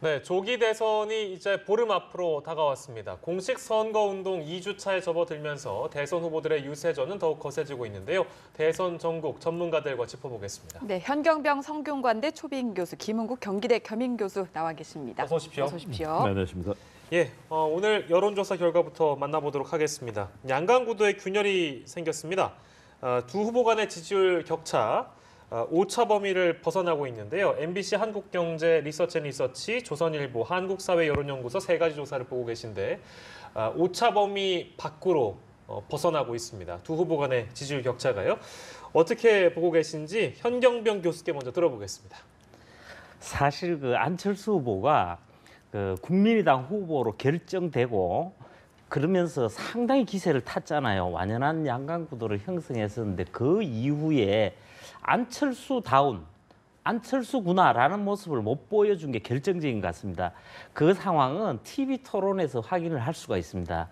네, 조기 대선이 이제 보름 앞으로 다가왔습니다. 공식 선거운동 2주차에 접어들면서 대선 후보들의 유세전은 더욱 거세지고 있는데요. 대선 전국 전문가들과 짚어보겠습니다. 네, 현경병 성균관대 초빙 교수, 김은국 경기대 겸임 교수 나와 계십니다. 어서 오십시오. 어서 오십시오. 네, 안녕하십니까. 예, 오늘 여론조사 결과부터 만나보도록 하겠습니다. 양강구도에 균열이 생겼습니다. 두 후보 간의 지지율 격차, 오차 범위를 벗어나고 있는데요. MBC 한국경제 리서치, 조선일보, 한국사회여론연구소 세 가지 조사를 보고 계신데 오차 범위 밖으로 벗어나고 있습니다. 두 후보 간의 지지율 격차가요. 어떻게 보고 계신지 현경병 교수께 먼저 들어보겠습니다. 사실 안철수 후보가 국민의당 후보로 결정되고 그러면서 상당히 기세를 탔잖아요. 완연한 양강구도를 형성했었는데 그 이후에 안철수다운 안철수구나라는 모습을 못 보여준 게 결정적인 것 같습니다. 그 상황은 TV 토론에서 확인을 할 수가 있습니다.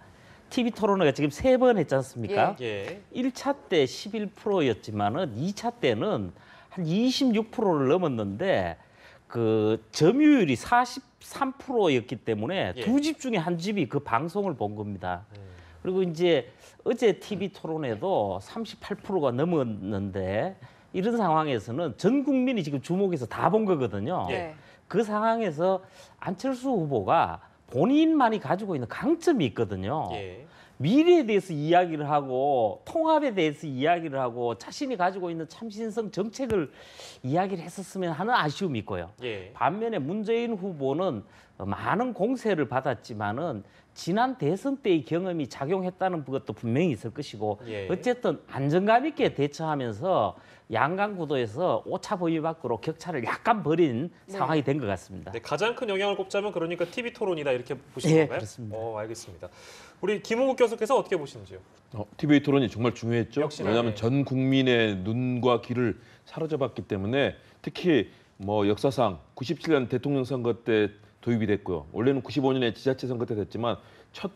TV 토론회가 지금 3번 했지 않습니까? 예. 1차 때 11%였지만은 2차 때는 한 26%를 넘었는데 그 점유율이 43%였기 때문에 예. 두 집 중에 한 집이 그 방송을 본 겁니다. 그리고 이제 어제 TV 토론에도 38%가 넘었는데 이런 상황에서는 전 국민이 지금 주목해서 다 본 거거든요. 예. 그 상황에서 안철수 후보가 본인만이 가지고 있는 강점이 있거든요. 예. 미래에 대해서 이야기를 하고 통합에 대해서 이야기를 하고 자신이 가지고 있는 참신성 정책을 이야기를 했었으면 하는 아쉬움이 있고요. 예. 반면에 문재인 후보는 많은 공세를 받았지만은 지난 대선 때의 경험이 작용했다는 것도 분명히 있을 것이고 예. 어쨌든 안정감 있게 대처하면서 양강구도에서 오차 범위 밖으로 격차를 약간 벌인 상황이 된 것 같습니다. 네, 가장 큰 영향을 꼽자면 그러니까 TV 토론이다 이렇게 보시는 예, 건가요? 그렇습니다. 알겠습니다. 우리 김은국 교수께서 어떻게 보시는지요? TV 토론이 정말 중요했죠. 역시나, 왜냐하면 네. 전 국민의 눈과 귀를 사로잡았기 때문에 특히 역사상 97년 대통령 선거 때 도입이 됐고요. 원래는 95년에 지자체 선거 때 됐지만 첫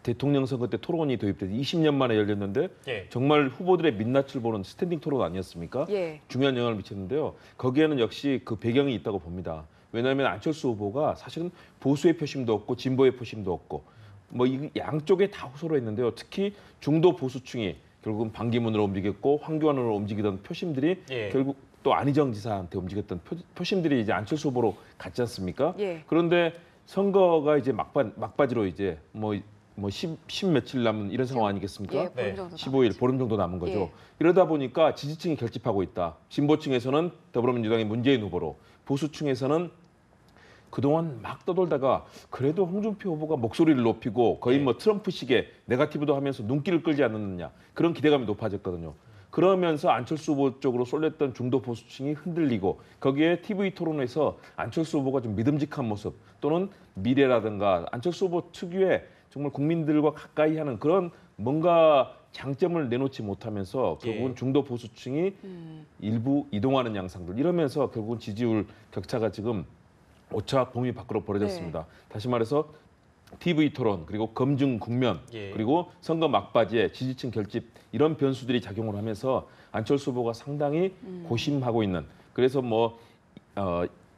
대통령 선거 때 토론이 도입돼서 20년 만에 열렸는데 예. 정말 후보들의 민낯을 보는 스탠딩 토론 아니었습니까? 예. 중요한 영향을 미쳤는데요. 거기에는 역시 그 배경이 있다고 봅니다. 왜냐하면 안철수 후보가 사실은 보수의 표심도 없고 진보의 표심도 없고 이 양쪽에 다 호소를 했는데요. 특히 중도 보수층이 결국은 반기문으로 움직였고 황교안으로 움직이던 표심들이 예. 결국 또 안희정 지사한테 움직였던 표심들이 이제 안철수 후보로 갔지 않습니까? 예. 그런데 선거가 이제 막바지로 이제 십 며칠 남은 이런 상황 아니겠습니까? 예, 보름 정도 15일 보름 정도 남은 거죠. 예. 이러다 보니까 지지층이 결집하고 있다. 진보층에서는 더불어민주당의 문재인 후보로, 보수층에서는 그동안 막 떠돌다가 그래도 홍준표 후보가 목소리를 높이고 거의 트럼프식의 네거티브도 하면서 눈길을 끌지 않느냐 그런 기대감이 높아졌거든요. 그러면서 안철수 후보 쪽으로 쏠렸던 중도 보수층이 흔들리고 거기에 TV 토론에서 안철수 후보가 좀 믿음직한 모습 또는 미래라든가 안철수 후보 특유의 정말 국민들과 가까이 하는 그런 뭔가 장점을 내놓지 못하면서 결국은 중도 보수층이 일부 이동하는 양상들 이러면서 결국은 지지율 격차가 지금 오차 범위 밖으로 벌어졌습니다. 다시 말해서 TV 토론 그리고 검증 국면 그리고 선거 막바지에 지지층 결집 이런 변수들이 작용을 하면서 안철수 후보가 상당히 고심하고 있는 그래서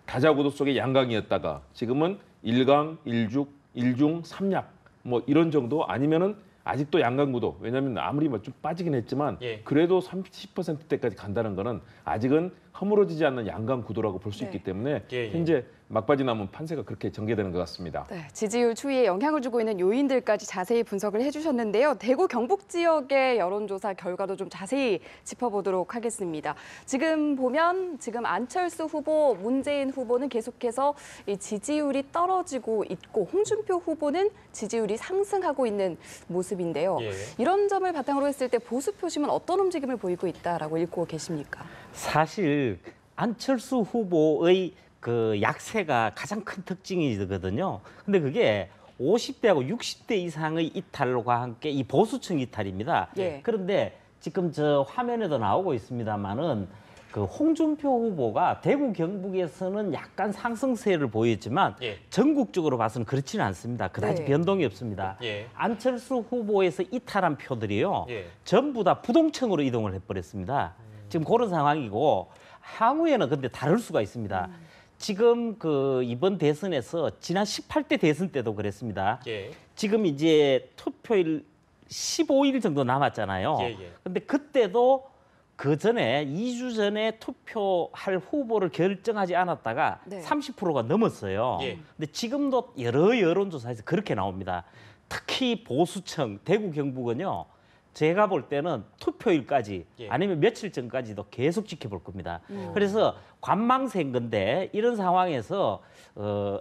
다자구도 속의 양강이었다가 지금은 일강, 일중, 삼약 이런 정도 아니면은 아직도 양강구도 왜냐하면 아무리 좀 빠지긴 했지만 그래도 30%대까지 간다는 거는 아직은 허물어지지 않는 양강구도라고 볼 수 있기 때문에 현재 막바지 남은 판세가 그렇게 전개되는 것 같습니다. 네, 지지율 추이에 영향을 주고 있는 요인들까지 자세히 분석을 해주셨는데요. 대구 경북 지역의 여론조사 결과도 좀 자세히 짚어보도록 하겠습니다. 지금 보면 안철수 후보, 문재인 후보는 계속해서 이 지지율이 떨어지고 있고 홍준표 후보는 지지율이 상승하고 있는 모습인데요. 이런 점을 바탕으로 했을 때 보수 표심은 어떤 움직임을 보이고 있다라고 읽고 계십니까? 사실 안철수 후보의 그 약세가 가장 큰 특징이거든요. 근데 그게 50대하고 60대 이상의 이탈과 함께 이 보수층 이탈입니다. 그런데 지금 저 화면에도 나오고 있습니다만은 그 홍준표 후보가 대구 경북에서는 약간 상승세를 보였지만 전국적으로 봐서는 그렇지는 않습니다. 그다지 변동이 없습니다. 안철수 후보에서 이탈한 표들이요. 전부 다 부동층으로 이동을 해버렸습니다. 지금 그런 상황이고 향후에는 근데 다를 수가 있습니다. 지금 그 이번 대선에서 지난 18대 대선 때도 그랬습니다. 예. 지금 이제 투표일 15일 정도 남았잖아요. 예, 예. 근데 그때도 그 전에 2주 전에 투표할 후보를 결정하지 않았다가 네. 30%가 넘었어요. 예. 근데 지금도 여러 여론조사에서 그렇게 나옵니다. 특히 보수층, 대구 경북은요. 제가 볼 때는 투표일까지 예. 아니면 며칠 전까지도 계속 지켜볼 겁니다. 그래서 관망세인 건데 이런 상황에서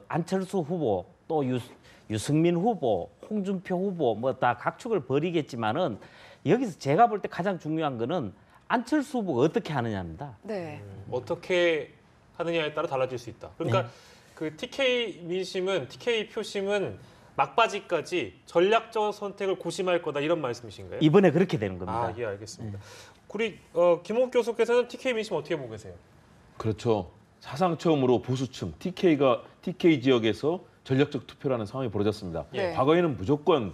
안철수 후보 또 유승민 후보, 홍준표 후보 뭐 다 각축을 벌이겠지만은 여기서 제가 볼 때 가장 중요한 거는 안철수 후보가 어떻게 하느냐입니다. 네. 어떻게 하느냐에 따라 달라질 수 있다. 그러니까 네. 그 TK 표심은 막바지까지 전략적 선택을 고심할 거다 이런 말씀이신가요? 이번에 그렇게 되는 겁니다. 아, 예, 알겠습니다. 우리 김옥 교수께서는 TK 민심 어떻게 보고 계세요? 그렇죠. 사상 처음으로 보수층 TK 지역에서 전략적 투표를 하는 상황이 벌어졌습니다. 네. 과거에는 무조건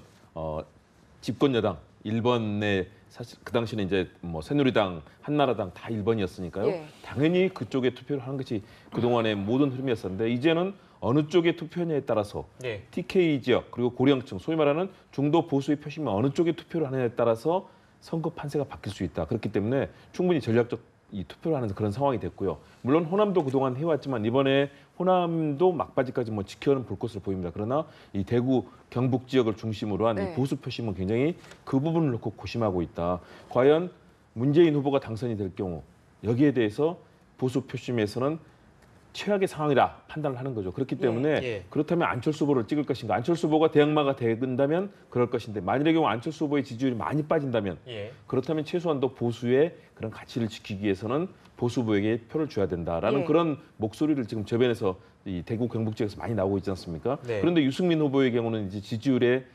집권 여당 1번에 사실 그 당시는 이제 뭐 새누리당, 한나라당 다 1번이었으니까요. 예. 당연히 그쪽에 투표를 하는 것이 그동안의 모든 흐름이었었는데 이제는 어느 쪽에 투표냐에 따라서 네. TK 지역 그리고 고령층 소위 말하는 중도 보수의 표심이 어느 쪽에 투표를 하느냐에 따라서 선거 판세가 바뀔 수 있다. 그렇기 때문에 충분히 전략적 이 투표를 하는 그런 상황이 됐고요. 물론 호남도 그동안 해왔지만 이번에 호남도 막바지까지 뭐 지켜는 볼 것으로 보입니다. 그러나 이 대구 경북 지역을 중심으로 한 이 네. 보수 표심은 굉장히 그 부분을 놓고 고심하고 있다. 과연 문재인 후보가 당선이 될 경우 여기에 대해서 보수 표심에서는 최악의 상황이라 판단을 하는 거죠. 그렇기 때문에 예. 그렇다면 안철수 후보를 찍을 것인가? 안철수 후보가 대항마가 된다면 그럴 것인데 만일의 경우 안철수 후보의 지지율이 많이 빠진다면 예. 그렇다면 최소한도 보수의 그런 가치를 지키기 위해서는 보수 후보에게 표를 줘야 된다라는 예. 그런 목소리를 지금 저변에서 이 대구 경북 지역에서 많이 나오고 있지 않습니까? 네. 그런데 유승민 후보의 경우는 이제 지지율에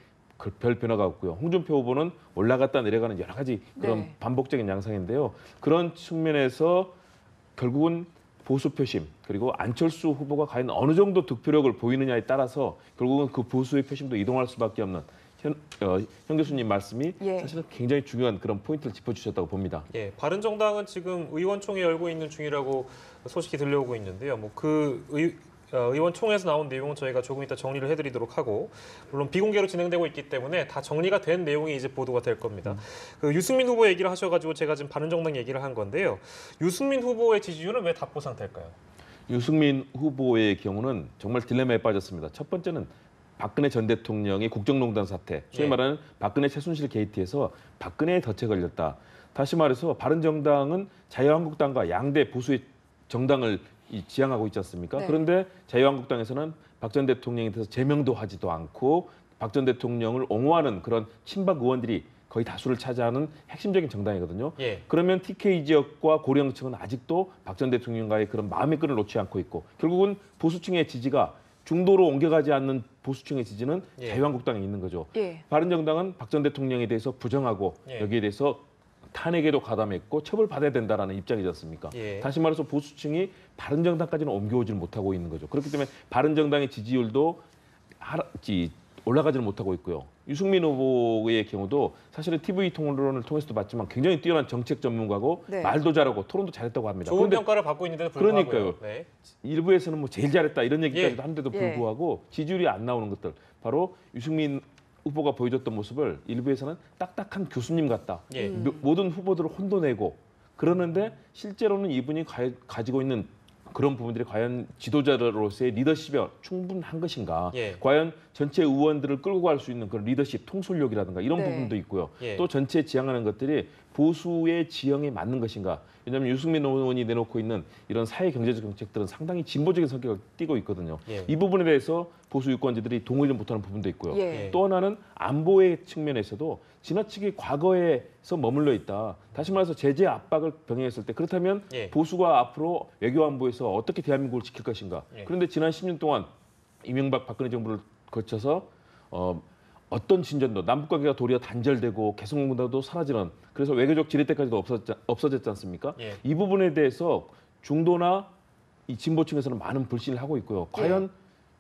별 변화가 없고요. 홍준표 후보는 올라갔다 내려가는 여러 가지 그런 네. 반복적인 양상인데요. 그런 측면에서 결국은 보수 표심 그리고 안철수 후보가 과연 어느 정도 득표력을 보이느냐에 따라서 결국은 그 보수의 표심도 이동할 수밖에 없는 현 교수님 말씀이 예. 사실은 굉장히 중요한 그런 포인트를 짚어주셨다고 봅니다. 예, 바른정당은 지금 의원총회 열고 있는 중이라고 소식이 들려오고 있는데요. 뭐 그 의원총회에서 나온 내용은 저희가 조금 이따 정리를 해드리도록 하고 물론 비공개로 진행되고 있기 때문에 다 정리가 된 내용이 이제 보도가 될 겁니다. 그 유승민 후보 얘기를 하셔가지고 제가 지금 바른정당 얘기를 한 건데요. 유승민 후보의 지지율은 왜 답보 상태일까요? 유승민 후보의 경우는 정말 딜레마에 빠졌습니다. 첫 번째는 박근혜 전 대통령의 국정농단 사태, 소위 예. 말하는 박근혜 최순실 게이트에서 박근혜의 덫에 걸렸다. 다시 말해서 바른정당은 자유한국당과 양대 보수의 정당을 지향하고 있지 않습니까? 네. 그런데 자유한국당에서는 박 전 대통령에 대해서 제명도 하지도 않고 박 전 대통령을 옹호하는 그런 친박 의원들이 거의 다수를 차지하는 핵심적인 정당이거든요. 예. 그러면 TK 지역과 고령층은 아직도 박 전 대통령과의 그런 마음의 끈을 놓지 않고 있고 결국은 보수층의 지지가 중도로 옮겨가지 않는 보수층의 지지는 예. 자유한국당에 있는 거죠. 예. 바른정당은 박 전 대통령에 대해서 부정하고 예. 여기에 대해서 탄핵에도 가담했고 처벌받아야 된다라는 입장이지 않습니까? 예. 다시 말해서 보수층이 바른정당까지는 옮겨오지를 못하고 있는 거죠. 그렇기 때문에 바른정당의 지지율도 올라가지를 못하고 있고요. 유승민 후보의 경우도 사실은 TV 통론을 통해서도 봤지만 굉장히 뛰어난 정책 전문가고 네. 말도 잘하고 토론도 잘했다고 합니다. 좋은 그런데 평가를 받고 있는데도 불구하고요. 그러니까요. 네. 일부에서는 뭐 제일 잘했다 이런 얘기까지도 예. 하는데도 예. 불구하고 지지율이 안 나오는 것들 바로 유승민 후보가 보여줬던 모습을 일부에서는 딱딱한 교수님 같다. 예. 모든 후보들을 혼돈내고 그러는데 실제로는 이분이 가지고 있는 그런 부분들이 과연 지도자로서의 리더십에 충분한 것인가? 예. 과연 전체 의원들을 끌고 갈 수 있는 그런 리더십, 통솔력이라든가 이런 네. 부분도 있고요. 예. 또 전체 지향하는 것들이 보수의 지형에 맞는 것인가? 왜냐하면 유승민 의원이 내놓고 있는 이런 사회 경제적 정책들은 상당히 진보적인 성격을 띠고 있거든요. 예. 이 부분에 대해서 보수 유권자들이 동의를 못하는 부분도 있고요. 예. 또 하나는 안보의 측면에서도 지나치게 과거에서 머물러 있다. 다시 말해서 제재 압박을 병행했을 때 그렇다면 예. 보수가 앞으로 외교 안보에서 어떻게 대한민국을 지킬 것인가. 예. 그런데 지난 10년 동안 이명박 박근혜 정부를 거쳐서 어떤 진전도 남북 관계가 도리어 단절되고 개성공단도 사라지는 그래서 외교적 지렛대까지도 없어졌지 않습니까? 예. 이 부분에 대해서 중도나 이 진보층에서는 많은 불신을 하고 있고요. 과연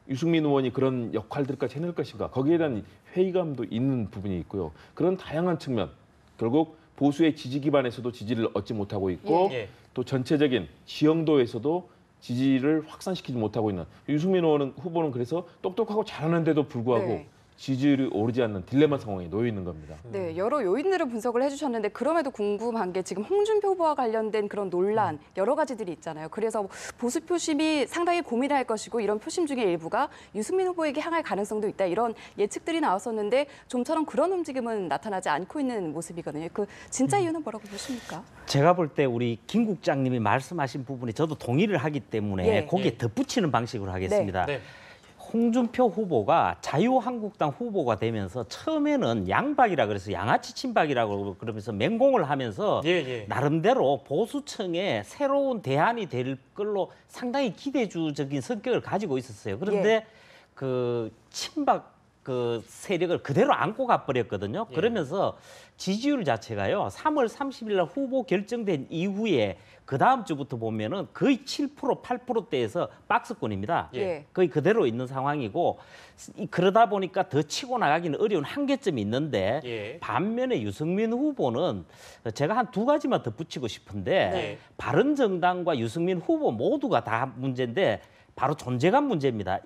유승민 의원이 그런 역할들까지 해낼 것인가? 거기에 대한 회의감도 있는 부분이 있고요. 그런 다양한 측면, 결국 보수의 지지 기반에서도 지지를 얻지 못하고 있고 예. 또 전체적인 지형도에서도 지지를 확산시키지 못하고 있는 유승민 후보는 그래서 똑똑하고 잘하는데도 불구하고 네. 지지율이 오르지 않는 딜레마 상황에 놓여 있는 겁니다. 네, 여러 요인들을 분석을 해주셨는데 그럼에도 궁금한 게 지금 홍준표 후보와 관련된 그런 논란 여러 가지들이 있잖아요. 그래서 보수 표심이 상당히 고민할 것이고 이런 표심 중에 일부가 유승민 후보에게 향할 가능성도 있다. 이런 예측들이 나왔었는데 좀처럼 그런 움직임은 나타나지 않고 있는 모습이거든요. 그 진짜 이유는 뭐라고 보십니까? 제가 볼 때 우리 김 국장님이 말씀하신 부분에 저도 동의를 하기 때문에 예. 거기에 예. 덧붙이는 방식으로 하겠습니다. 네. 홍준표 후보가 자유한국당 후보가 되면서 처음에는 양박이라 그래서 양아치 친박이라고 그러면서 맹공을 하면서 예, 예. 나름대로 보수층의 새로운 대안이 될 걸로 상당히 기대주적인 성격을 가지고 있었어요. 그런데 그 친박 그 세력을 그대로 안고 가버렸거든요. 예. 그러면서 지지율 자체가요. 3월 30일 날 후보 결정된 이후에 그 다음 주부터 보면은 거의 7% 8%대에서 박스권입니다. 예. 거의 그대로 있는 상황이고 그러다 보니까 더 치고 나가기는 어려운 한계점이 있는데 예. 반면에 유승민 후보는 제가 한 두 가지만 더 붙이고 싶은데 네. 바른정당과 유승민 후보 모두가 다 문제인데 바로 존재감 문제입니다.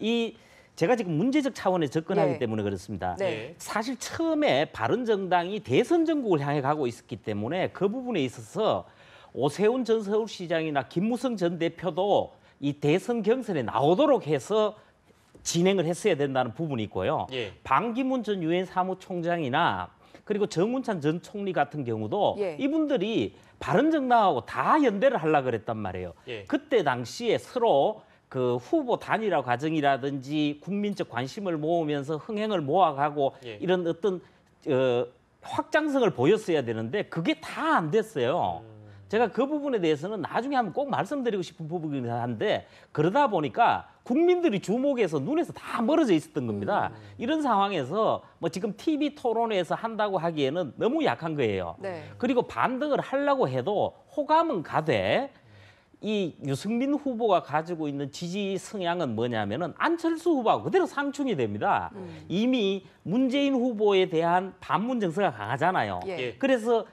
제가 지금 문제적 차원에 접근하기 예. 때문에 그렇습니다. 네. 예. 사실 처음에 바른정당이 대선 전국을 향해 가고 있었기 때문에 그 부분에 있어서 오세훈 전 서울시장이나 김무성 전 대표도 이 대선 경선에 나오도록 해서 진행을 했어야 된다는 부분이 있고요. 예. 반기문 전 유엔 사무총장이나 그리고 정운찬 전 총리 같은 경우도 예. 이분들이 바른정당하고 다 연대를 하려고 그랬단 말이에요. 예. 그때 당시에 서로 그 후보 단일화 과정이라든지 국민적 관심을 모으면서 흥행을 모아가고 예. 이런 어떤 확장성을 보였어야 되는데 그게 다 안 됐어요. 제가 그 부분에 대해서는 나중에 한번 꼭 말씀드리고 싶은 부분이긴 한데 그러다 보니까 국민들이 주목해서 눈에서 다 멀어져 있었던 겁니다. 이런 상황에서 뭐 지금 TV 토론회에서 한다고 하기에는 너무 약한 거예요. 네. 그리고 반등을 하려고 해도 호감은 가되 이 유승민 후보가 가지고 있는 지지 성향은 뭐냐면은 안철수 후보하고 그대로 상충이 됩니다. 이미 문재인 후보에 대한 반문 정서가 강하잖아요. 예. 예. 그래서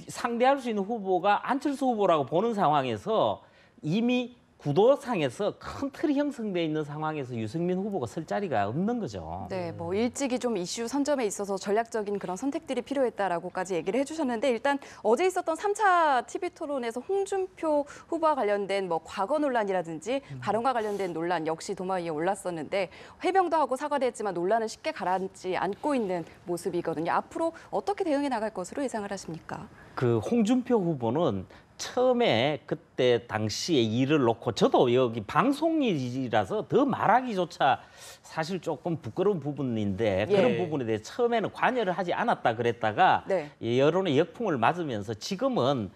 상대할 수 있는 후보가 안철수 후보라고 보는 상황에서 이미 구도상에서 큰 틀이 형성돼 있는 상황에서 유승민 후보가 설 자리가 없는 거죠. 네, 뭐 일찍이 좀 이슈 선점에 있어서 전략적인 그런 선택들이 필요했다라고까지 얘기를 해주셨는데 일단 어제 있었던 3차 TV 토론에서 홍준표 후보와 관련된 뭐 과거 논란이라든지 발언과 관련된 논란 역시 도마 위에 올랐었는데 해명도 하고 사과도 했지만 논란은 쉽게 가라앉지 않고 있는 모습이거든요. 앞으로 어떻게 대응해 나갈 것으로 예상을 하십니까? 그 홍준표 후보는 처음에 그때 당시에 일을 놓고 저도 여기 방송일이라서 더 말하기조차 사실 조금 부끄러운 부분인데 그런 예. 부분에 대해 처음에는 관여를 하지 않았다 그랬다가 네. 여론의 역풍을 맞으면서 지금은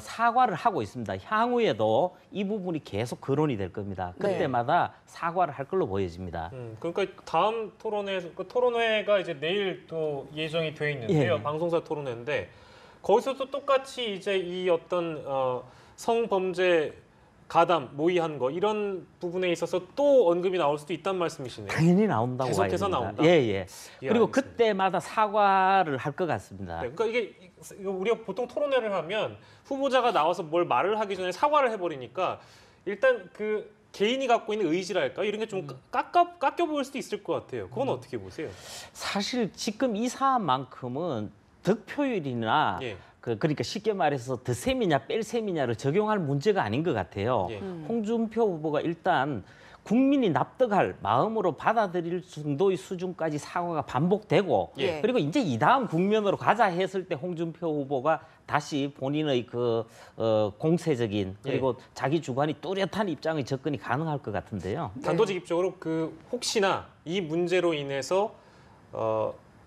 사과를 하고 있습니다. 향후에도 이 부분이 계속 거론이 될 겁니다. 네. 그때마다 사과를 할 걸로 보여집니다. 그러니까 다음 토론회가 이제 내일 또 예정이 돼 있는데요. 예. 방송사 토론회인데 거기서도 똑같이 이제 이 어떤 성범죄 가담, 모의한 거 이런 부분에 있어서 또 언급이 나올 수도 있다는 말씀이시네요. 당연히 나온다고 계속해서 봐야 됩니다. 나온다? 예, 예. 예, 그리고 알겠습니다. 그때마다 사과를 할 것 같습니다. 네, 그러니까 이게 우리가 보통 토론회를 하면 후보자가 나와서 뭘 말을 하기 전에 사과를 해버리니까 일단 그 개인이 갖고 있는 의지랄까 이런 게 좀 깎여 보일 수도 있을 것 같아요. 그건 어떻게 보세요? 사실 지금 이 사안만큼은 득표율이나 예. 그러니까 쉽게 말해서 더 셈이냐 뺄 셈이냐를 적용할 문제가 아닌 것 같아요. 예. 홍준표 후보가 일단 국민이 납득할 마음으로 받아들일 정도의 수준까지 사과가 반복되고 예. 그리고 이제 이 다음 국면으로 가자 했을 때 홍준표 후보가 다시 본인의 그 공세적인 그리고 자기 주관이 뚜렷한 입장의 접근이 가능할 것 같은데요. 단도직입적으로 그 혹시나 이 문제로 인해서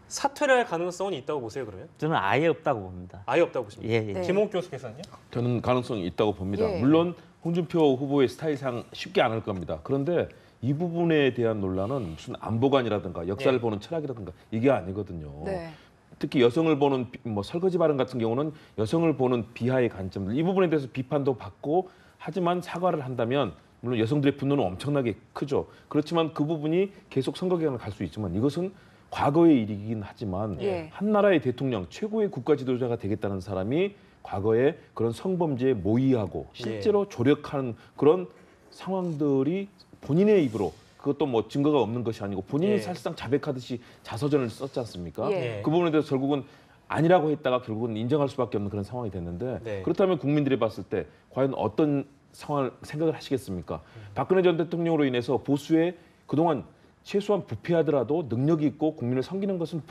사퇴를 할 가능성은 있다고 보세요, 그러면? 저는 아예 없다고 봅니다. 아예 없다고 보십니까? 예, 예. 네. 김홍 교수께서는요? 저는 가능성이 있다고 봅니다. 예. 물론 홍준표 후보의 스타일상 쉽지 않을 겁니다. 그런데 이 부분에 대한 논란은 무슨 안보관이라든가 역사를 예. 보는 철학이라든가 이게 아니거든요. 네. 특히 여성을 보는 뭐 설거지 발언 같은 경우는 여성을 보는 비하의 관점들 이 부분에 대해서 비판도 받고 하지만 사과를 한다면 물론 여성들의 분노는 엄청나게 크죠. 그렇지만 그 부분이 계속 선거 기간을 갈 수 있지만 이것은 과거의 일이긴 하지만 예. 한 나라의 대통령 최고의 국가 지도자가 되겠다는 사람이 과거에 그런 성범죄에 모의하고 실제로 조력하는 그런 상황들이 본인의 입으로 그것도 뭐 증거가 없는 것이 아니고 본인이 예. 사실상 자백하듯이 자서전을 썼지 않습니까? 예. 그 부분에 대해서 결국은 아니라고 했다가 결국은 인정할 수밖에 없는 그런 상황이 됐는데 네. 그렇다면 국민들이 봤을 때 과연 어떤 상황을 생각을 하시겠습니까? 박근혜 전 대통령으로 인해서 보수에 그동안 최소한 부패하더라도 능력이 있고 국민을 섬기는 것은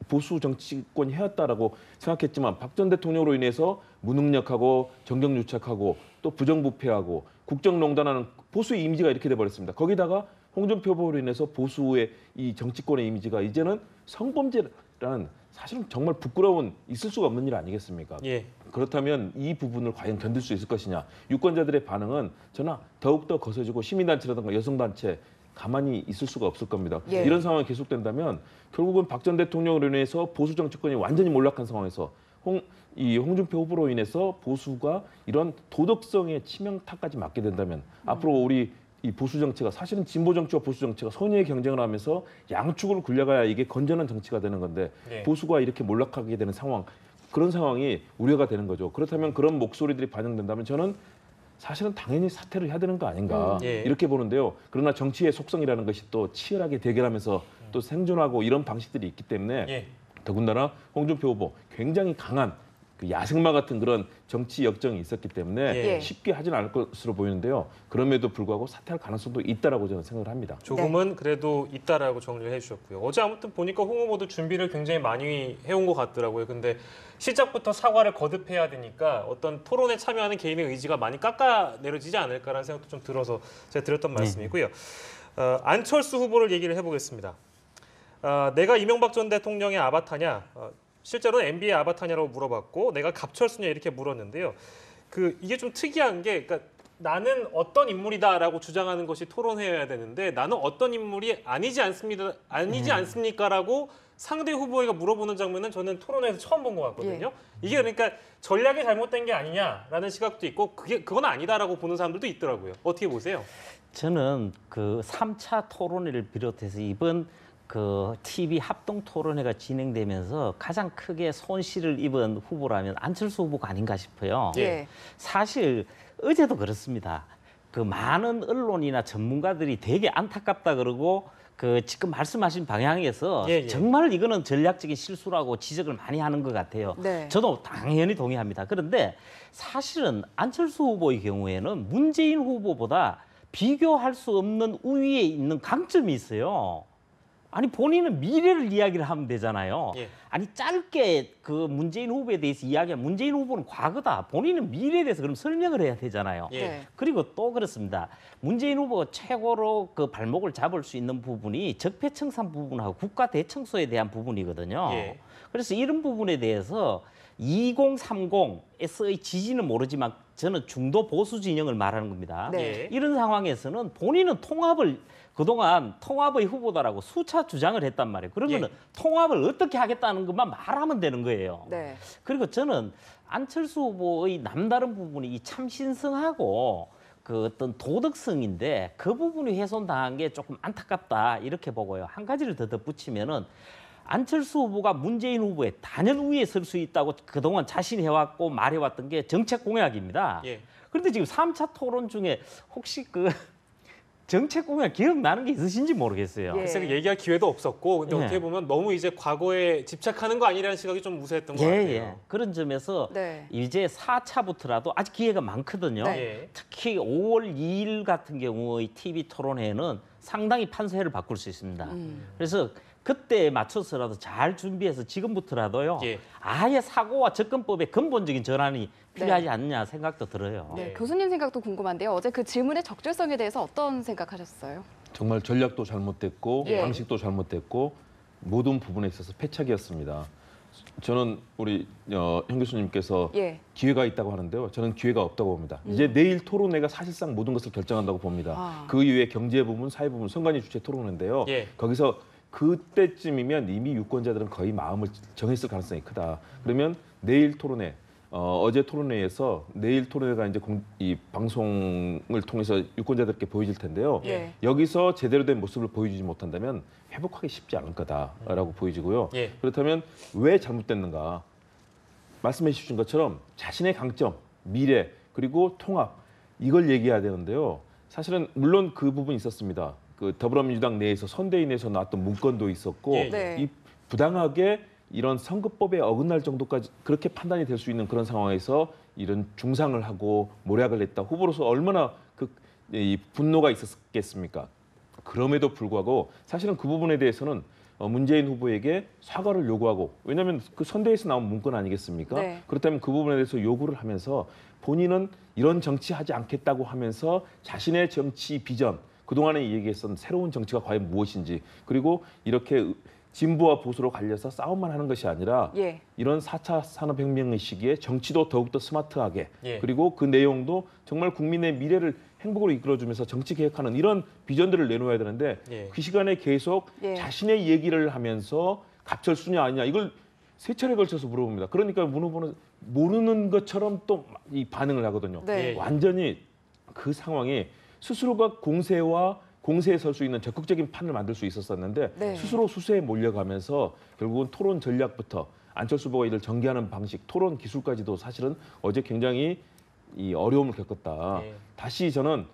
보수 정치권이 해왔다라고 생각했지만 박 전 대통령으로 인해서 무능력하고 정경유착하고 또 부정부패하고 국정농단하는 보수의 이미지가 이렇게 돼버렸습니다. 거기다가 홍준표 후보로 인해서 보수의 이 정치권의 이미지가 이제는 성범죄라는 사실은 정말 부끄러운 있을 수가 없는 일 아니겠습니까? 예. 그렇다면 이 부분을 과연 견딜 수 있을 것이냐. 유권자들의 반응은 저는 더욱더 거세지고 시민단체라든가 여성단체 가만히 있을 수가 없을 겁니다. 예. 이런 상황이 계속된다면 결국은 박 전 대통령으로 인해서 보수 정치권이 완전히 몰락한 상황에서 홍준표 후보로 인해서 보수가 이런 도덕성의 치명타까지 맞게 된다면 앞으로 우리 이 보수 정치가 사실은 진보 정치와 보수 정치가 선의의 경쟁을 하면서 양축으로 굴려가야 이게 건전한 정치가 되는 건데 네. 보수가 이렇게 몰락하게 되는 상황 그런 상황이 우려가 되는 거죠. 그렇다면 그런 목소리들이 반영된다면 저는 사실은 당연히 사퇴를 해야 되는 거 아닌가 예. 이렇게 보는데요. 그러나 정치의 속성이라는 것이 또 치열하게 대결하면서 또 생존하고 이런 방식들이 있기 때문에 예. 더군다나 홍준표 후보 굉장히 강한 그 야생마 같은 그런 정치 역정이 있었기 때문에 예. 쉽게 하지는 않을 것으로 보이는데요. 그럼에도 불구하고 사퇴할 가능성도 있다라고 저는 생각을 합니다. 조금은 그래도 있다라고 정리를 해주셨고요. 어제 아무튼 보니까 홍 후보도 준비를 굉장히 많이 해온 것 같더라고요. 근데 시작부터 사과를 거듭해야 되니까 어떤 토론에 참여하는 개인의 의지가 많이 깎아내려지지 않을까라는 생각도 좀 들어서 제가 드렸던 말씀이고요. 안철수 후보를 얘기를 해보겠습니다. 내가 이명박 전 대통령의 아바타냐? 실제로는 MB의 아바타냐라고 물어봤고 내가 갑철수냐 이렇게 물었는데요. 이게 좀 특이한 게 그러니까 나는 어떤 인물이다라고 주장하는 것이 토론회여야 되는데 나는 어떤 인물이 아니지 않습니까라고 상대 후보에게 물어보는 장면은 저는 토론회에서 처음 본 것 같거든요. 이게 그러니까 전략이 잘못된 게 아니냐라는 시각도 있고 그건 아니다라고 보는 사람들도 있더라고요. 어떻게 보세요? 저는 그 3차 토론회를 비롯해서 이번 그 TV 합동 토론회가 진행되면서 가장 크게 손실을 입은 후보라면 안철수 후보가 아닌가 싶어요. 예. 사실 어제도 그렇습니다. 그 많은 언론이나 전문가들이 되게 안타깝다 그러고 그 지금 말씀하신 방향에서 예. 정말 이거는 전략적인 실수라고 지적을 많이 하는 것 같아요. 네. 저도 당연히 동의합니다. 그런데 사실은 안철수 후보의 경우에는 문재인 후보보다 비교할 수 없는 우위에 있는 강점이 있어요. 아니 본인은 미래를 이야기를 하면 되잖아요. 예. 아니 짧게 그 문재인 후보에 대해서 이야기하면 문재인 후보는 과거다. 본인은 미래에 대해서 그럼 설명을 해야 되잖아요. 예. 네. 그리고 또 그렇습니다. 문재인 후보가 최고로 그 발목을 잡을 수 있는 부분이 적폐청산 부분하고 국가 대청소에 대한 부분이거든요. 예. 그래서 이런 부분에 대해서 2030에서의 지지는 모르지만 저는 중도 보수 진영을 말하는 겁니다. 네. 예. 이런 상황에서는 본인은 통합을 그동안 통합의 후보다라고 수차 주장을 했단 말이에요. 그러면 통합을 어떻게 하겠다는 것만 말하면 되는 거예요. 네. 그리고 저는 안철수 후보의 남다른 부분이 이 참신성하고 그 어떤 도덕성인데 그 부분이 훼손당한 게 조금 안타깝다 이렇게 보고요. 한 가지를 더 덧붙이면은 안철수 후보가 문재인 후보의 단연 우위에 설 수 있다고 그동안 자신이 해왔고 말해왔던 게 정책 공약입니다. 예. 그런데 지금 3차 토론 중에 혹시 그 정책 공약 기억나는 게 있으신지 모르겠어요. 예. 글쎄 얘기할 기회도 없었고 근데 예. 어떻게 보면 너무 이제 과거에 집착하는 거 아니라는 시각이 좀 우세했던 것 같아요. 예. 그런 점에서 네. 이제 4차부터라도 아직 기회가 많거든요. 네. 예. 특히 5월 2일 같은 경우의 TV 토론회는 상당히 판세를 바꿀 수 있습니다. 그래서 그때에 맞춰서라도 잘 준비해서 지금부터라도요. 예. 아예 사고와 접근법의 근본적인 전환이 필요하지 네. 않느냐 생각도 들어요. 네. 네. 교수님 생각도 궁금한데요. 어제 그 질문의 적절성에 대해서 어떤 생각하셨어요? 정말 전략도 잘못됐고 예. 방식도 잘못됐고 모든 부분에 있어서 패착이었습니다. 저는 우리 현 교수님께서 예. 기회가 있다고 하는데요. 저는 기회가 없다고 봅니다. 이제 내일 토론회가 사실상 모든 것을 결정한다고 봅니다. 아. 그 이후에 경제 부분, 사회 부분, 선관위 주최 토론회인데요. 예. 거기서 그때쯤이면 이미 유권자들은 거의 마음을 정했을 가능성이 크다. 그러면 내일 토론회, 어제 토론회에서 내일 토론회가 이제 이 방송을 통해서 유권자들께 보여질 텐데요. 예. 여기서 제대로 된 모습을 보여주지 못한다면 회복하기 쉽지 않을 거다라고 보여지고요. 예. 그렇다면 왜 잘못됐는가? 말씀해 주신 것처럼 자신의 강점, 미래, 그리고 통합 이걸 얘기해야 되는데요. 사실은 물론 그 부분이 있었습니다. 그 더불어민주당 내에서 선대위에서 나왔던 문건도 있었고 예, 예. 네. 이 부당하게 이런 선거법에 어긋날 정도까지 그렇게 판단이 될 수 있는 그런 상황에서 이런 중상을 하고 모략을 했다. 후보로서 얼마나 이 분노가 있었겠습니까? 그럼에도 불구하고 사실은 그 부분에 대해서는 문재인 후보에게 사과를 요구하고 왜냐하면 그 선대에서 나온 문건 아니겠습니까? 네. 그렇다면 그 부분에 대해서 요구를 하면서 본인은 이런 정치하지 않겠다고 하면서 자신의 정치 비전 그동안에 얘기했던 새로운 정치가 과연 무엇인지 그리고 이렇게 진보와 보수로 갈려서 싸움만 하는 것이 아니라 예. 이런 4차 산업혁명의 시기에 정치도 더욱더 스마트하게 예. 그리고 그 내용도 정말 국민의 미래를 행복으로 이끌어주면서 정치 개혁하는 이런 비전들을 내놓아야 되는데 예. 그 시간에 계속 예. 자신의 얘기를 하면서 갑철수냐 아니냐 이걸 세 차례 걸쳐서 물어봅니다. 그러니까 문 후보는 모르는 것처럼 또 이 반응을 하거든요. 네. 예. 완전히 그 상황이 스스로가 공세에 설 수 있는 적극적인 판을 만들 수 있었었는데 네. 스스로 수세에 몰려가면서 결국은 토론 전략부터 안철수 후보가 이를 전개하는 방식, 토론 기술까지도 사실은 어제 굉장히 이 어려움을 겪었다. 예. 다시 저는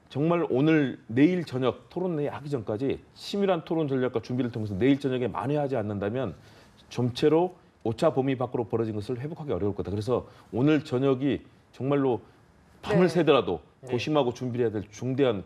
정말 오늘 내일 저녁 토론회 하기 전까지 치밀한 토론 전략과 준비를 통해서 내일 저녁에 만회하지 않는다면 점체로 5차 범위 밖으로 벌어진 것을 회복하기 어려울 거다. 그래서 오늘 저녁이 정말로 밤을 네. 새더라도 네. 고심하고 준비를 해야 될 중대한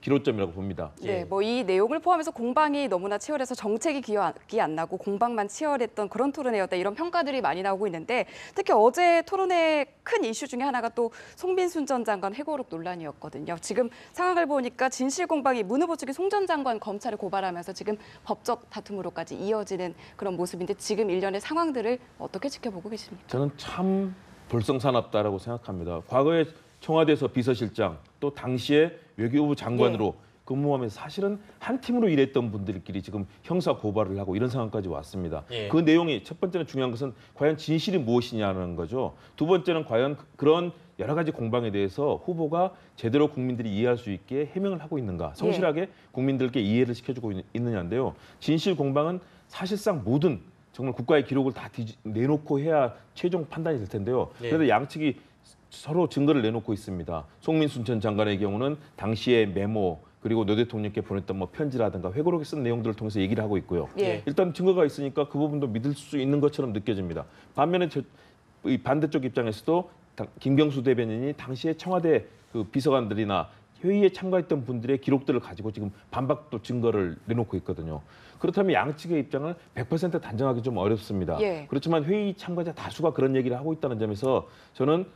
기로점이라고 봅니다. 예. 네, 뭐 이 내용을 포함해서 공방이 너무나 치열해서 정책이 기억이 안 나고 공방만 치열했던 그런 토론회였다 이런 평가들이 많이 나오고 있는데 특히 어제 토론회 큰 이슈 중에 하나가 또 송민순 전 장관 회고록 논란이었거든요. 지금 상황을 보니까 진실 공방이 문 후보 측이 송 전 장관 검찰을 고발하면서 지금 법적 다툼으로까지 이어지는 그런 모습인데 지금 일련의 상황들을 어떻게 지켜보고 계십니까? 저는 참 볼썽사납다라고 생각합니다. 과거에 청와대에서 비서실장 또 당시에 외교부 장관으로 근무하면서 사실은 한 팀으로 일했던 분들끼리 지금 형사 고발을 하고 이런 상황까지 왔습니다. 예. 그 내용이 첫 번째는 중요한 것은 과연 진실이 무엇이냐는 거죠. 두 번째는 과연 그런 여러 가지 공방에 대해서 후보가 제대로 국민들이 이해할 수 있게 해명을 하고 있는가, 성실하게 국민들께 이해를 시켜주고 있느냐인데요. 진실 공방은 사실상 모든 정말 국가의 기록을 다 내놓고 해야 최종 판단이 될 텐데요. 예. 그래도 양측이 서로 증거를 내놓고 있습니다. 송민순 전 장관의 경우는 당시의 메모 그리고 노 대통령께 보냈던 뭐 편지라든가 회고록에 쓴 내용들을 통해서 얘기를 하고 있고요. 예. 일단 증거가 있으니까 그 부분도 믿을 수 있는 것처럼 느껴집니다. 반면에 이 반대쪽 입장에서도 김경수 대변인이 당시에 청와대 그 비서관들이나 회의에 참가했던 분들의 기록들을 가지고 지금 반박 또 증거를 내놓고 있거든요. 그렇다면 양측의 입장을 100% 단정하기 좀 어렵습니다. 예. 그렇지만 회의 참가자 다수가 그런 얘기를 하고 있다는 점에서 저는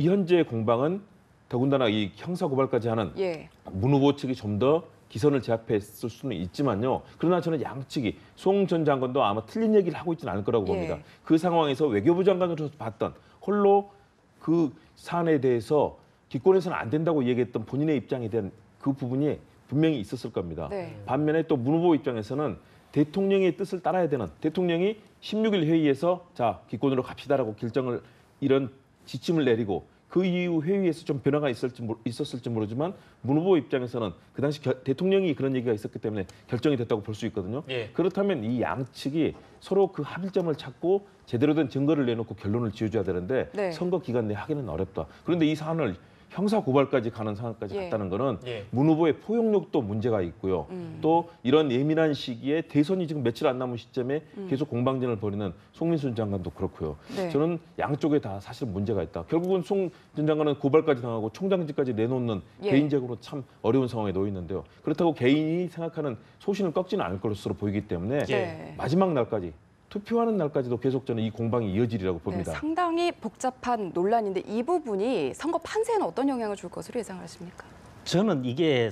이 현재의 공방은 더군다나 이 형사 고발까지 하는 예. 문 후보 측이 좀 더 기선을 제압했을 수는 있지만요. 그러나 저는 양측이 송 전 장관도 아마 틀린 얘기를 하고 있지는 않을 거라고 예. 봅니다. 그 상황에서 외교부 장관으로서 봤던 홀로 그 사안에 대해서 기권해서는 안 된다고 얘기했던 본인의 입장에 대한 그 부분이 분명히 있었을 겁니다. 네. 반면에 또 문 후보 입장에서는 대통령의 뜻을 따라야 되는 대통령이 16일 회의에서 자 기권으로 갑시다라고 결정을 이런 지침을 내리고 그 이후 회의에서 좀 변화가 있었을지 모르지만 문 후보 입장에서는 그 당시 대통령이 그런 얘기가 있었기 때문에 결정이 됐다고 볼 수 있거든요. 예. 그렇다면 이 양측이 서로 그 합의점을 찾고 제대로 된 증거를 내놓고 결론을 지어줘야 되는데 네. 선거 기간 내에 하기는 어렵다. 그런데 이 사안을 형사 고발까지 가는 상황까지 예. 갔다는 거는 예. 문 후보의 포용력도 문제가 있고요. 또 이런 예민한 시기에 대선이 지금 며칠 안 남은 시점에 계속 공방전을 벌이는 송민순 장관도 그렇고요. 네. 저는 양쪽에 다 사실 문제가 있다. 결국은 송 전 장관은 고발까지 당하고 총장직까지 내놓는 예. 개인적으로 참 어려운 상황에 놓여 있는데요. 그렇다고 개인이 생각하는 소신을 꺾지는 않을 것으로 보이기 때문에 네. 마지막 날까지 투표하는 날까지도 계속 저는 이 공방이 이어지리라고 네, 봅니다. 상당히 복잡한 논란인데 이 부분이 선거 판세에는 어떤 영향을 줄 것으로 예상하십니까? 저는 이게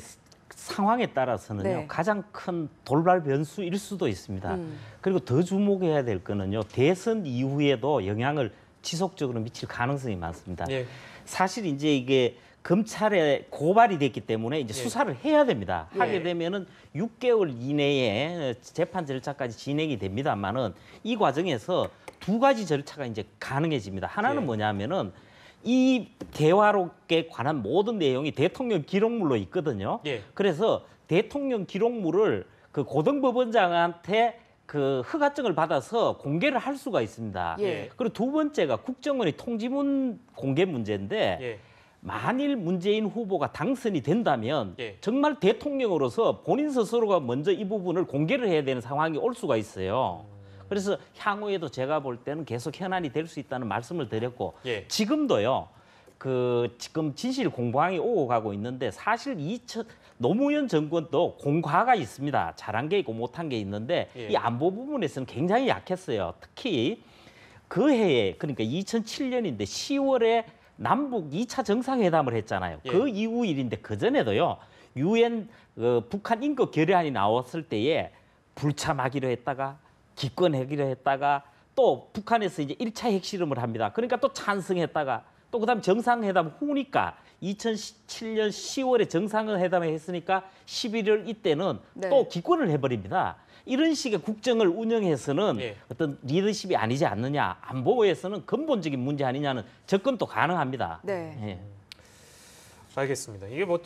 상황에 따라서는요 네. 가장 큰 돌발 변수일 수도 있습니다. 그리고 더 주목해야 될 거는요 대선 이후에도 영향을 지속적으로 미칠 가능성이 많습니다. 예. 사실 이제 이게 검찰에 고발이 됐기 때문에 이제 예. 수사를 해야 됩니다. 예. 하게 되면은 6개월 이내에 재판 절차까지 진행이 됩니다만은 이 과정에서 두 가지 절차가 이제 가능해집니다. 하나는 예. 뭐냐면은 이 대화록에 관한 모든 내용이 대통령 기록물로 있거든요. 예. 그래서 대통령 기록물을 그 고등법원장한테 그 허가증을 받아서 공개를 할 수가 있습니다. 예. 그리고 두 번째가 국정원의 통지문 공개 문제인데 예. 만일 문재인 후보가 당선이 된다면 예. 정말 대통령으로서 본인 스스로가 먼저 이 부분을 공개를 해야 되는 상황이 올 수가 있어요. 그래서 향후에도 제가 볼 때는 계속 현안이 될 수 있다는 말씀을 드렸고 예. 지금도요. 지금 진실 공방이 오고 가고 있는데 사실 노무현 정권도 공과가 있습니다. 잘한 게 있고 못한 게 있는데 예. 이 안보 부분에서는 굉장히 약했어요. 특히 그 해에 그러니까 2007년인데 10월에 남북 2차 정상회담을 했잖아요. 예. 그 이후 일인데 그 전에도요. 유엔 북한 인권 결의안이 나왔을 때에 불참하기로 했다가 기권하기로 했다가 또 북한에서 이제 1차 핵실험을 합니다. 그러니까 또 찬성했다가 또 그다음 정상회담 후니까 2007년 10월에 정상회담을 했으니까 11월 이때는 네. 또 기권을 해버립니다. 이런 식의 국정을 운영해서는 예. 어떤 리더십이 아니지 않느냐, 안보에서는 근본적인 문제 아니냐는 접근도 가능합니다. 네. 예. 알겠습니다. 이게 뭐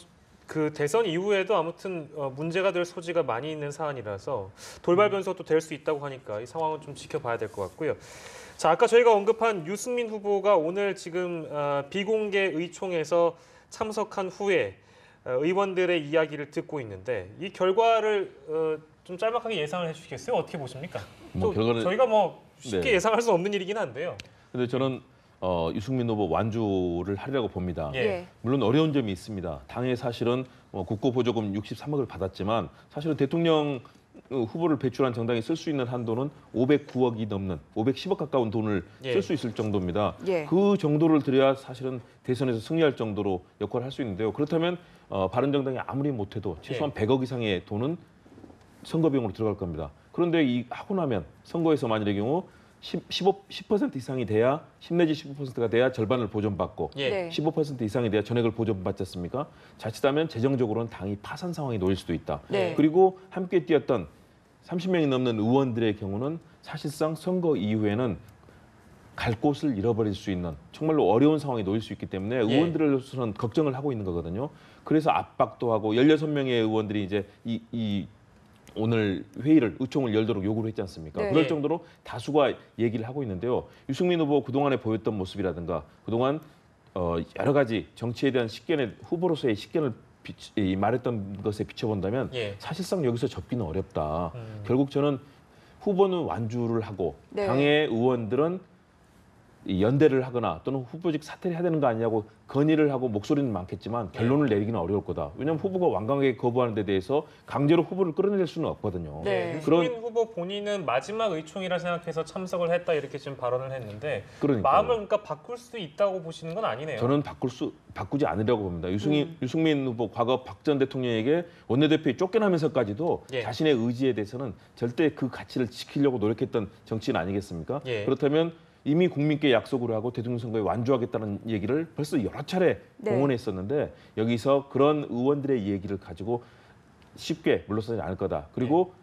그 대선 이후에도 아무튼 문제가 될 소지가 많이 있는 사안이라서 돌발 변수도 될 수 있다고 하니까 이 상황은 좀 지켜봐야 될 것 같고요. 자, 아까 저희가 언급한 유승민 후보가 오늘 지금 비공개 의총에서 참석한 후에 의원들의 이야기를 듣고 있는데 이 결과를 좀 짤막하게 예상을 해주시겠어요? 어떻게 보십니까? 뭐 또 결과는- 저희가 뭐 쉽게 네. 예상할 수 없는 일이긴 한데요. 근데 저는 유승민 후보 완주를 하리라고 봅니다. 예. 예. 물론 어려운 점이 있습니다. 당에 사실은 국고보조금 63억을 받았지만 사실은 대통령 후보를 배출한 정당이 쓸 수 있는 한도는 509억이 넘는 510억 가까운 돈을 예. 쓸 수 있을 정도입니다. 예. 그 정도를 들여야 사실은 대선에서 승리할 정도로 역할을 할 수 있는데요. 그렇다면 바른정당이 아무리 못해도 최소한 100억 이상의 돈은 선거 비용으로 들어갈 겁니다. 그런데 하고 나면 선거에서 만일의 경우 10% 이상이 돼야 10 내지 15%가 돼야 절반을 보전받고 예. 네. 15% 이상이 돼야 전액을 보전받지 않습니까? 자칫하면 재정적으로는 당이 파산 상황에 놓일 수도 있다. 네. 그리고 함께 뛰었던 30명이 넘는 의원들의 경우는 사실상 선거 이후에는 갈 곳을 잃어버릴 수 있는 정말로 어려운 상황에 놓일 수 있기 때문에 예. 의원들로서는 걱정을 하고 있는 거거든요. 그래서 압박도 하고 16명의 의원들이 이제 오늘 의총을 열도록 요구를 했지 않습니까? 네. 그럴 정도로 다수가 얘기를 하고 있는데요. 유승민 후보 그동안에 보였던 모습이라든가 그동안 여러 가지 정치에 대한 후보로서의 식견을 말했던 것에 비춰본다면 예. 사실상 여기서 접기는 어렵다. 결국 저는 후보는 완주를 하고 네. 당의 의원들은 이 연대를 하거나 또는 후보직 사퇴를 해야 되는 거 아니냐고 건의를 하고 목소리는 많겠지만 결론을 내리기는 어려울 거다. 왜냐하면 후보가 완강하게 거부하는 데 대해서 강제로 후보를 끌어낼 수는 없거든요. 네. 유승민 후보 본인은 마지막 의총이라 생각해서 참석을 했다 이렇게 지금 발언을 했는데 그러니까요. 마음을 그러니까 바꿀 수 있다고 보시는 건 아니네요. 저는 바꾸지 않으려고 봅니다. 유승민 후보 과거 박 전 대통령에게 원내대표에 쫓겨나면서까지도 예. 자신의 의지에 대해서는 절대 그 가치를 지키려고 노력했던 정치인 아니겠습니까? 예. 그렇다면 이미 국민께 약속을 하고 대통령 선거에 완주하겠다는 얘기를 벌써 여러 차례 네. 공언했었는데 여기서 그런 의원들의 얘기를 가지고 쉽게 물러서지 않을 거다. 그리고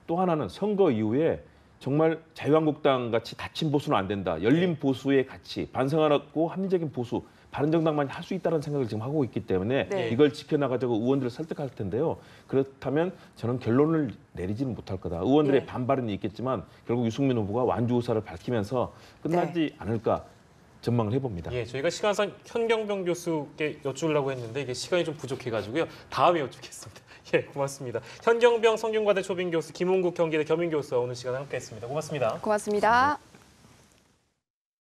또 하나는 선거 이후에 정말 자유한국당 같이 닫힌 보수는 안 된다. 열린 보수의 가치, 반성하고 합리적인 보수, 바른정당만 할 수 있다는 생각을 지금 하고 있기 때문에 네. 이걸 지켜나가자고 의원들을 설득할 텐데요. 그렇다면 저는 결론을 내리지는 못할 거다. 의원들의 네. 반발은 있겠지만 결국 유승민 후보가 완주 의사를 밝히면서 끝나지 않을까 전망을 해봅니다. 예, 저희가 시간상 현경병 교수께 여쭈려고 했는데 이게 시간이 좀 부족해가지고요. 다음에 여쭙겠습니다. 예, 고맙습니다. 현경병 성균관대 초빙 교수, 김홍국 경기대 겸임 교수와 오늘 시간 함께했습니다. 고맙습니다. 고맙습니다.